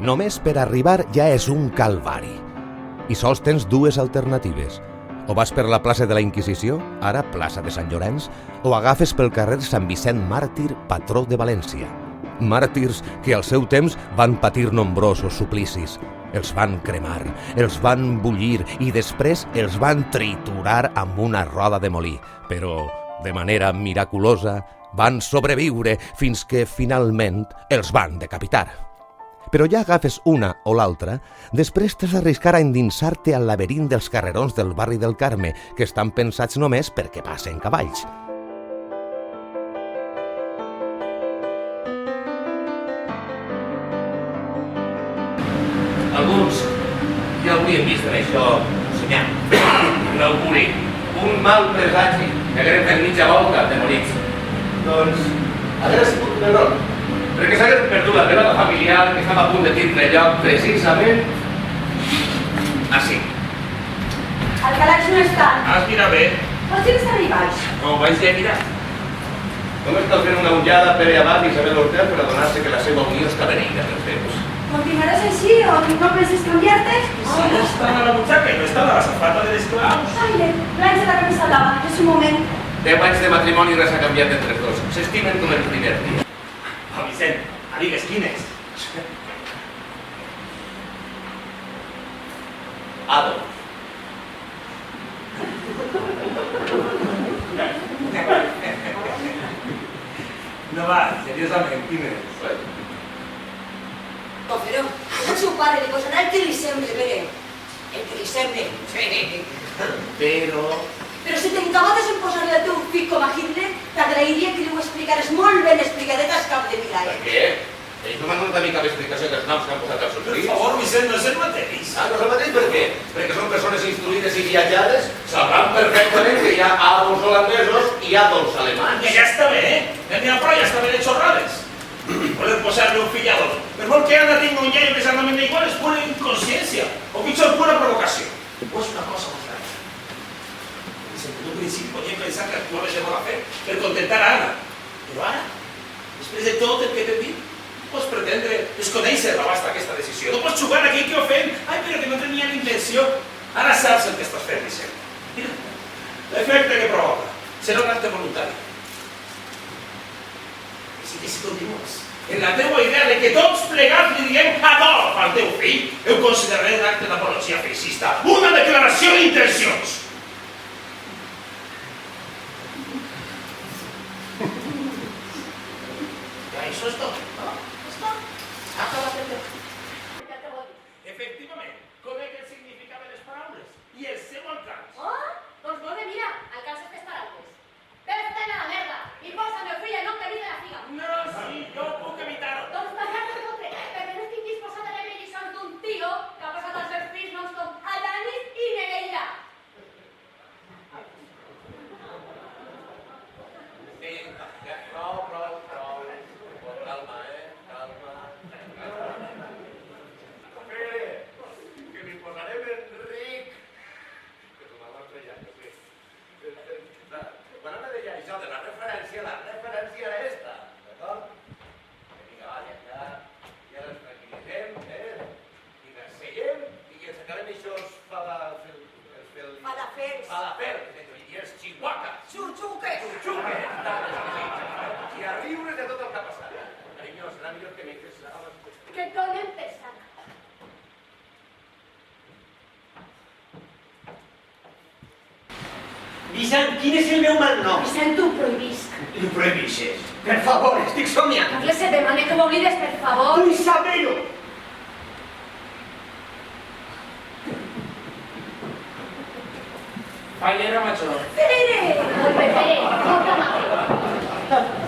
només per arribar ja és un calvari. I sols tens dues alternatives. O vas per la plaça de la Inquisició, ara plaça de Sant Llorenç, o agafes pel carrer Sant Vicent Màrtir, patró de València. Màrtirs que al seu temps van patir nombrosos suplicis. Els van cremar, els van bullir i després els van triturar amb una roda de molí. Però, de manera miraculosa, van sobreviure fins que finalment els van decapitar. Però ja agafes una o l'altra, després t'has d'arriscar a endinsar-te al laberint dels carrerons del barri del Carme, que estan pensats només perquè passen cavalls. Alguns ja haurien vist en això senyal, un auguri, un mal presagi, que haguem fet mitja volta de morits. Doncs, haguera sigut un error, perquè s'haguera perdut la velada familiar que estava a punt de tindre lloc precisament així. El calaix no està. Has mirat bé? Potser està arribat. No ho vaig mirar. Només cal fer una ullada a Pere Abad i Isabel Ortega per adonar-se que la seva unió està beneïda dels temps. Continuaràs així o no penses canviar-te? Si no està a la butxaca i no està a la safata de l'esclaus. Aire, planxa la camisa blava, és un moment. 10 anys de matrimoni res ha canviat entre els dos. S'estimen com el primer dia. Vicent, digues quines. Adolf. No va, seriosament, quines. No, però al seu pare li posarà el que li sembli, Pere. El que li sembli. Però si t'encabotes en posar-li al teu fill com a Hitler, t'agrairia que li ho explicares molt ben explicadetes cap de mirall. Per què? Ells no m'han donat a mi cap explicació dels noms que han posat als seus fills. Per favor, Vicent, no és el mateix. Ah, no és el mateix per què? Perquè són persones instruïdes i viatjades, sabran perfectament que hi ha Adolfs holandesos i Adolfs alemanys. Que ja està bé, n'hi ha prou, ja està bé de xorrades. Voler posar-li un fill a Adolf. Per molt que ara tingui un iaio exactament igual, és pura inconsciència. O pitjor, pura provocació. Pues una cosa molt gran. En un principi podíem pensar que actuaves de bona fe per contentar a Anna. Però ara, després de tot el que t'he dit, no pots pretendre desconèixer l'abast d'aquesta decisió. No pots jugar a aquell que ofèn. Ai, però que no tenia la intenció. Ara saps el que estàs fent, Vicent. Mira, l'efecte que provoca serà un acte voluntari. Així que si continues en la teua idea de que tots plegats li diguem Adolf al teu fill, ho consideraré un acte d'apologia feixista, una declaració d'intencions. Ja, això és tot, no? Està. Acaba de fer. Ja te vol dir. Efectivament, conec el significat de les paraules i el seu alcance. Oh, doncs molt bé, mira, alcances tes paraules. Vés-te'n a la merda i posa el meu fill en nom de mi de la figa. No, sí, jo puc evitar-ho. Doncs pagar-te fotre, perquè no estic disposat a rebre lliçons d'un tio que ha posat els seus fills noms com Adanis i Nereida. Sí, ja, prou. Calma, calma. Pere, que li posarem Enric. Que és una nostra iaia, sí. Quan me deia això de la referència era esta, d'acord? Vinga, va, ja les tranquil·litzem, i les seguim i ens acabarem aquests falafels, i els chihuahuas. Xurxuques. I a riure de tot el que ha passat. Carinyo, serà millor que m'hi fes Que et donen pesada. Vicent, quin és el meu malnom? Vicent, tu prohibisc. Ho prohibixes. Per favor, estic somiant. Carles, et demane que m'oblides, per favor. Vull saber-ho. Fallera major. Pere! Molt bé, Pere, porta mà.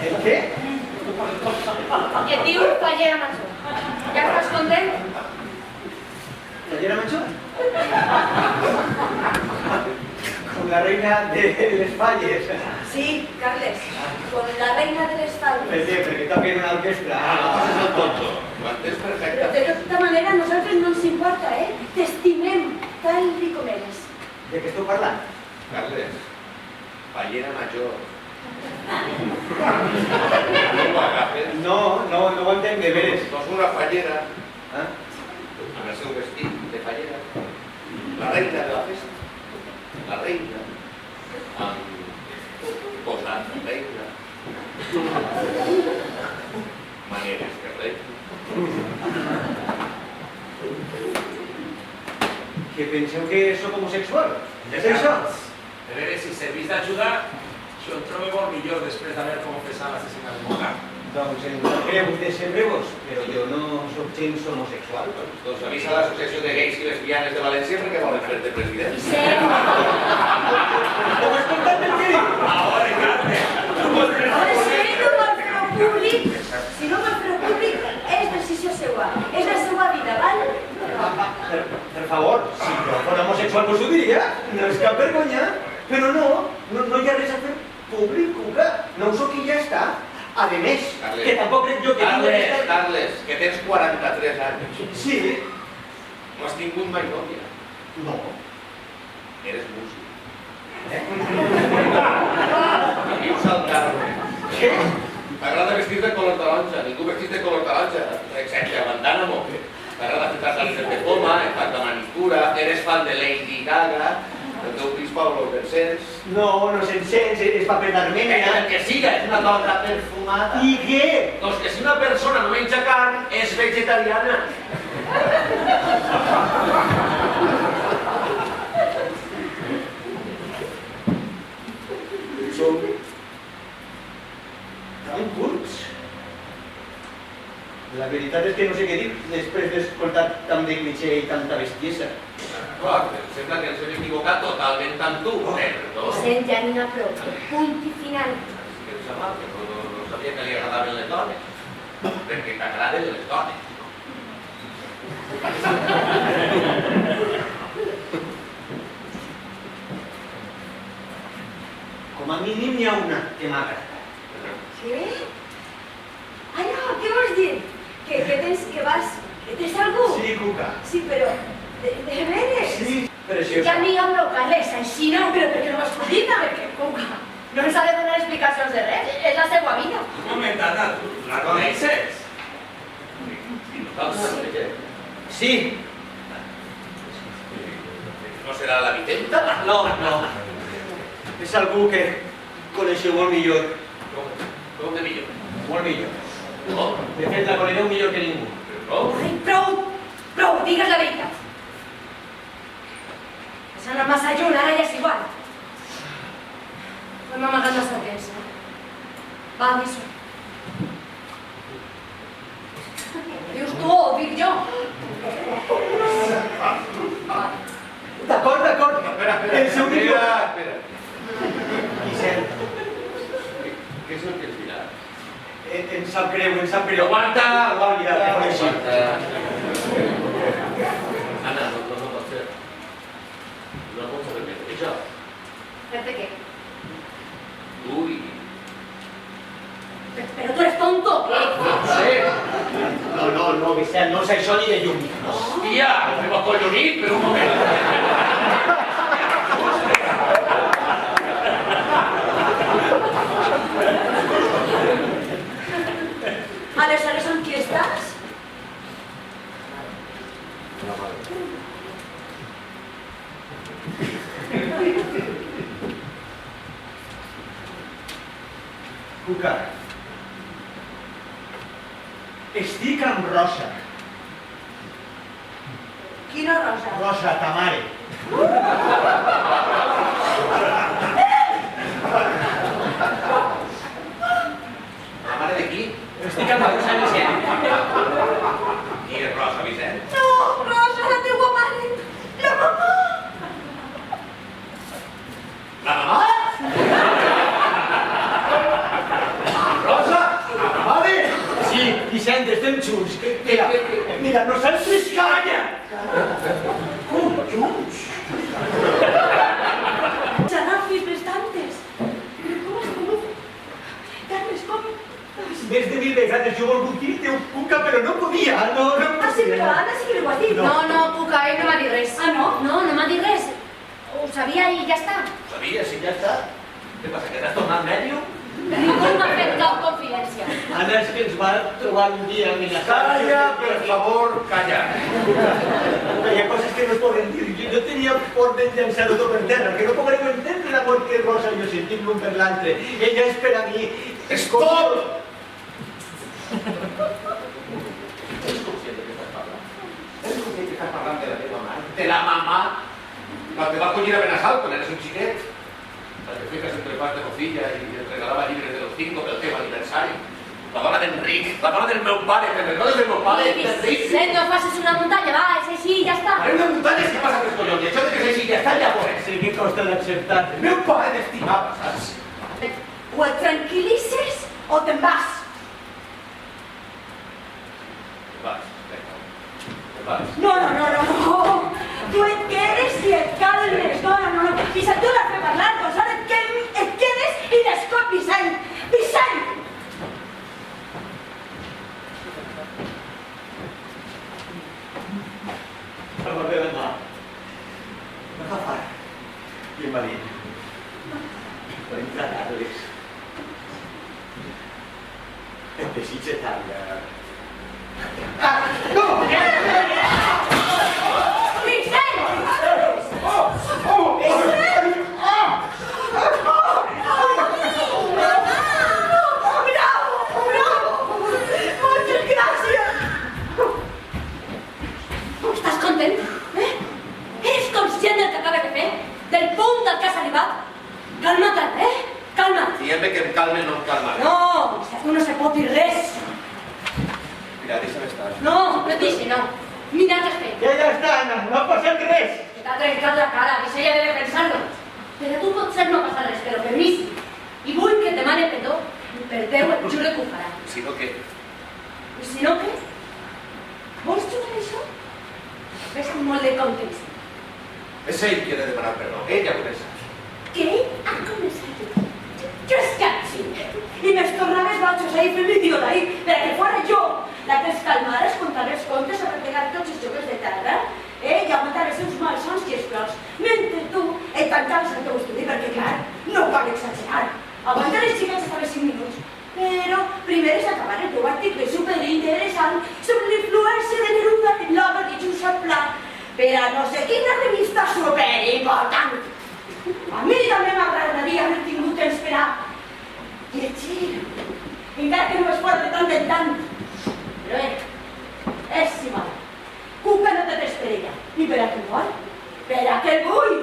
El què? I et diu fallera major. Ja estàs content? La llera major? Com la reina de les falles. Sí, Carles, con la reina de les Per falles. què? Perquè toquen una orquestra. és el tonto. Ho entens Però perfecte. de tota manera a nosaltres no ens importa, T'estimem tal i com eres. De què esteu parlant? Carles, fallera major. No ho entenc de veres. Doncs una fallera Eh? el seu vestit de fallera, la reina de la festa, la reina, amb posat de reina, maneres de reina. Que penseu que sóc homosexual? És això? A veure, si servís d'ajuda, jo em trobo molt millor després d'haver confessat l'assassinat de mon cap. Doncs em sap greu decebre-vos, però jo no sóc gens homosexual. Doncs avisa l'Associació de Gais i Lesbianes de València perquè volen fer-te president. Vicent, Heu escoltat el que dic? Ahora, Carme, tu vols fer Ara sí, no vol fer-ho públic. Si no vol fer-ho públic, és decisió seva. És la seva vida, val? Per favor, si jo fos homosexual vos ho diria, no és cap vergonya. Però no hi ha res a fer públic, Cuca. No ho sóc i ja està. A més, Carles. que tampoc crec jo que Carles, que tens 43 anys. Sí. No has tingut mai nòvia. No. Eres músic. Vius al Carme. Què? M'agrada vestir de color taronja. Ningú vestit de color taronja, excepte a Guantánamo. M'agrada ficar salses de poma, em fan de manicura, eres fan de Lady Gaga, el teu fills Pablo Bersens. No s'encens, és paper d'Armènia. El que siga, és una cosa perfumada. I què? Doncs que si una persona no menja carn, és vegetariana. Som tan curts. La veritat és que no sé què dir després d'escoltar tant de cliché i tanta bestiesa. D'acord, em sembla que ens hem equivocat totalment amb tu, perdó. Vicent, ja n'hi ha prou. Punt i final. Que em sembla que no sabia que li agradaven les dones. Perquè t'agraden les dones. Com a mínim n'hi ha una que m'agrada. Què? Ah, no, què vols dir? Que tens algú? Sí, Cuca. Sí, però... De veres? Sí, preciosa. Ja n'hi ha prou, Carles, així no, però per què no m'has dit? Perquè, Cuca, no ens ha de donar explicacions de res, és la seva vida. Un moment, Anna, tu la coneixes? Sí. No serà la Vicenta? No. És algú que coneixeu molt millor. Com de millor? Molt millor. No? De fet, la coneixeu millor que ningú. No? Ai, prou, digues la veritat. Has anat massa lluny, ara ja és igual. No hem amagat massa temps. Va, dis-ho. Dius tu o ho dic jo? D'acord. Espera. El seu millor. Espera. Vicent, Què és el que ens dirà? em sap greu. Aguanta! Ja la coneixia. Anna, no pot ser. No pot ser més. Això. ¿De qué? Uy. Pero tú eres tonto. Sí. No, Vicent, no és això ni de llum. Hòstia, m'hem acollonit, per un moment. Aleshores, amb qui estàs? Cuca. Estic amb Rosa. Quina rosa? Rosa, ta mare. La mare de qui? Estic amb la Rosa Vicent. Qui és Rosa Vicent? No, Rosa, la teua mare! La mamà! La mamà? Rosa? La mare? Sí, Vicent, estem junts. Mira, nosaltres calla! Junts? Xanafis bastantes. Però com has pogut? Carles, com? Més de 1000 vegades jo he volgut dir-te un Cuca, però no podia. Ah, sí, però Anna sí que ho ha dit. No, Cuca, ell no m'ha dit res. Ah, no? No m'ha dit res. Ho sabia i ja està. Ho sabies, sí, ja està. Què passa, que t'has tornat mèdium? Ningú m'ha fet cap confidència. Ara és que ens va trobar un dia amenaçant. Calla, per favor, calla. Hi ha coses que no es poden dir. Jo tenia por de llançar-ho tot per terra, que no podreu entendre l'amor que Rosa i jo sentim l'un per l'altre. Ella és per a mi. Stop! Estàs parlant de la teva mare? De la mamà? La que va acollir a Benassal quan eres un xiquet? La que feia sempre pas de cocilla i et regalava llibres de los 5 pel teu aniversari? La dona d'Enric, la dona del meu pare, que recordes del meu pare? Vicent, no facis una muntanya, va, és així, ja està. Faré una muntanya, què passa amb els collons? I això de que és així, ja està, ja veuràs. Sí que costa d'acceptar. El meu pare t'estimava, saps? O et tranquil·lices o te'n vas. Te vas, vinga. Te vas. No. Tu et quedes i et calmes. No. I si tu l'has de parlar, doncs ara et quedes i l'escop, Vicent. Vicent! Em va bé demà. M'agafar. I em va dir. Per entrar a Àlex. Et desitge tant. Moltes gràcies! Estàs content? Eres conscient del que acabes de fer? Del punt al que has arribat? Calma't, calma't. Diguem-me que em calme, no em calma. No, tu no se pot dir res. Mira, deixa'm estar. No et deixi, no. Mira què has fet. Ja està, Anna, no ha passat res. Que t'ha trencat la cara, que s'ella debe pensar-lo. Per a tu potser no passa res, però per mi sí. I vull que et demane perdó, i per Déu et juro que ho farà. Si no, què? I si no, què? Vols jugar a això? Ves molt de comptes. És ell qui ha de demanar perdó. Ell ha començat. Que ell ha començat. Jo és capsi. I més tornaves batxos ahí fent l'idiota ahí, perquè fora jo la que es calmares, contaves contes a repegar tots els joves de tarda, i aguantar els seus malsons i els plors, mentre tu et tancaves al teu estudi, perquè clar, no cal exagerar. Aguantar els xicats estava 5 minuts, però primer és acabar el teu article superinteressant sobre l'influència de Neruda en l'obra de Josep Pla per a no sé quina revista superimportant. A mi també m'agradaria haver tingut temps per a llegir, encara que no es fora de tant en tant. Però és igual. Cuca no té t'estrella. I per a què vol? Per a què vull?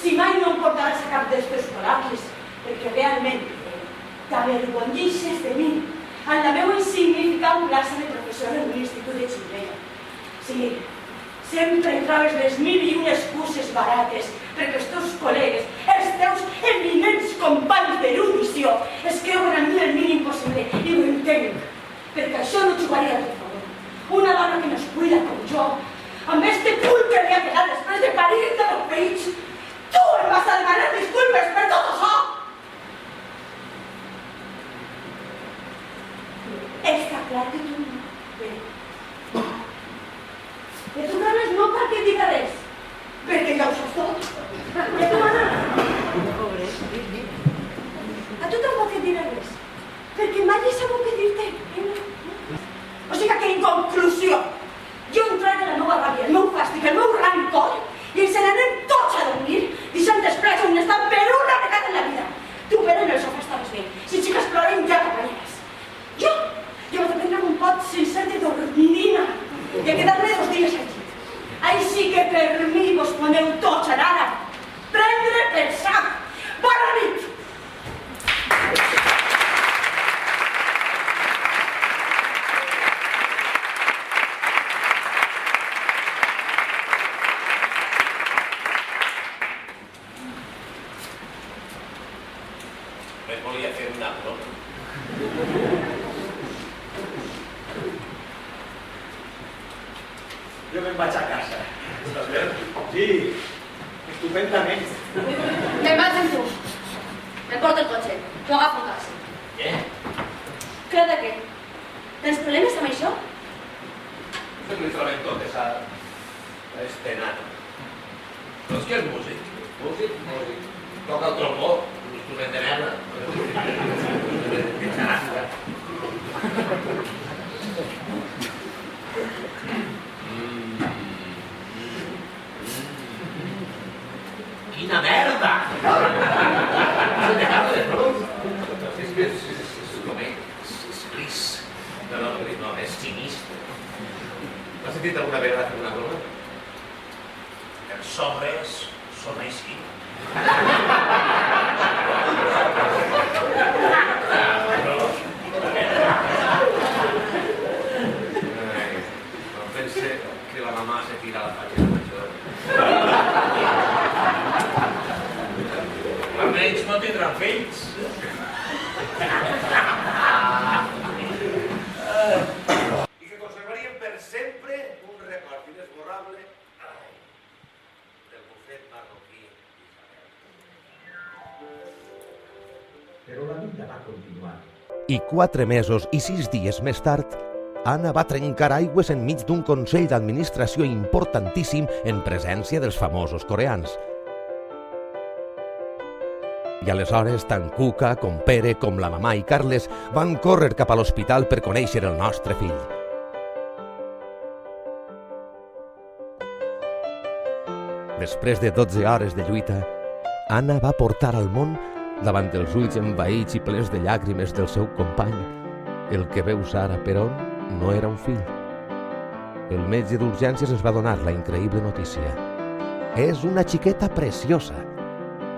Si mai no em portaràs a cap dels teus col·loquis, perquè realment t'avergonyixes de mi en la meva insignificant plaça de professora en un institut de Xirvella. Sí, sempre trobes les 1001 excuses barates perquè els teus col·legues, els teus eminents companys d'erudició, es creuen a mi el mínim possible i ho entenc, perquè això no jugaria a tu favor. Una dona que no es cuida com jo, amb este cul que li ha quedat després de parir-te del peix, tu em vas a demanar disculpes per tot això! Està clar que tu no. Bé. Que tu no eres no perquè et diga res, perquè ja ho saps tot. Que tu mana. A tu tampoc et diré res, perquè mai he sabut què dir-te. O sigui que, en conclusió, jo entraré la meva ràbia, el meu fàstic, el meu rancor, i ens n'anem tots a dormir, deixant després on estan per una vegada en la vida. Tu, però, en el sofà estaves bé. Si xiques ploren, ja t'apanyaràs. Jo vaig a prendre un pot sencer de dormina i a quedar-me 2 dies al llit. Així que per mi vos podeu tots anar a prendre per sac. Bona nit! Només volia fer una broma. Jo me'n vaig a casa. Estàs bé? Sí, estupendament. Me'n vaig amb tu. Me'n porto el cotxe. Tu agafa un taxi. Què? Què de què? Tens problemes amb això? No li trobem totes a este nano. Però és que és músic. Músic. Toca el trombó, un instrument de merda. sentit alguna vegada fer una broma? Els sobres són així. Ai, no pense que la mamà se tira a la falla major. Almenys no tindran fills. I que conservaríem per sempre un record inesborrable del bufet marroquí d'Isabel. Però la vida va continuar. I 4 mesos i 6 dies més tard, Anna va trencar aigües enmig d'un consell d'administració importantíssim en presència dels famosos coreans. I aleshores, tant Cuca com Pere, com la mamà i Carles van córrer cap a l'hospital per conèixer el nostre fill. Després de 12 hores de lluita, Anna va portar al món, davant dels ulls envaïts i plens de llàgrimes del seu company, el que veus ara, però, no era un fill. El metge d'urgències ens va donar la increïble notícia. És una xiqueta preciosa.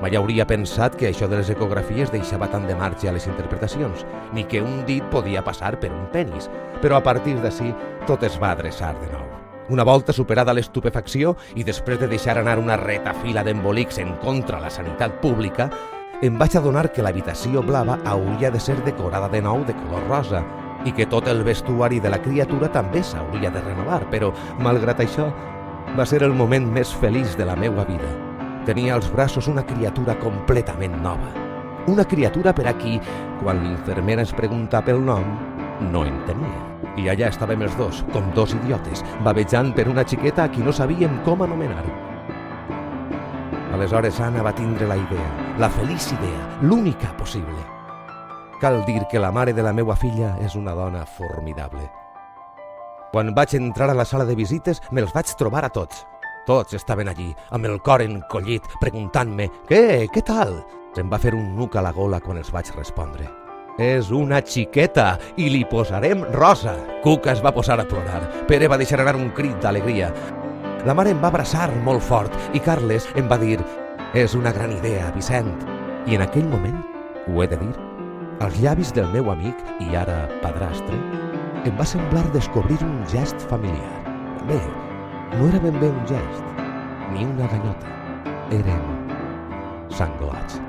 Mai hauria pensat que això de les ecografies deixava tant de marge a les interpretacions, ni que un dit podia passar per un penis, però a partir d'ací tot es va adreçar de nou. Una volta superada l'estupefacció i després de deixar anar una retafila d'embolics en contra la sanitat pública, em vaig adonar que l'habitació blava hauria de ser decorada de nou de color rosa i que tot el vestuari de la criatura també s'hauria de renovar, però, malgrat això, va ser el moment més feliç de la meua vida. Tenia als braços una criatura completament nova. Una criatura per a qui, quan l'infermera ens preguntà pel nom, no en tenia. I allà estàvem els dos, com dos idiotes, bavejant per una xiqueta a qui no sabíem com anomenar. Aleshores Anna va tindre la idea, la feliç idea, l'única possible. Cal dir que la mare de la meua filla és una dona formidable. Quan vaig entrar a la sala de visites, me'ls vaig trobar a tots. Tots estaven allí, amb el cor encollit, preguntant-me «Què tal?» Em va fer un nuc a la gola quan els vaig respondre. «És una xiqueta i li posarem Rosa!» Cuca es va posar a plorar. Pere va deixar anar un crit d'alegria. La mare em va abraçar molt fort i Carles em va dir «És una gran idea, Vicent!» I en aquell moment, ho he de dir, als llavis del meu amic i ara padrastre, em va semblar descobrir un gest familiar. Bé, no era ben bé un gest, ni una ganyota. Eren sanglots.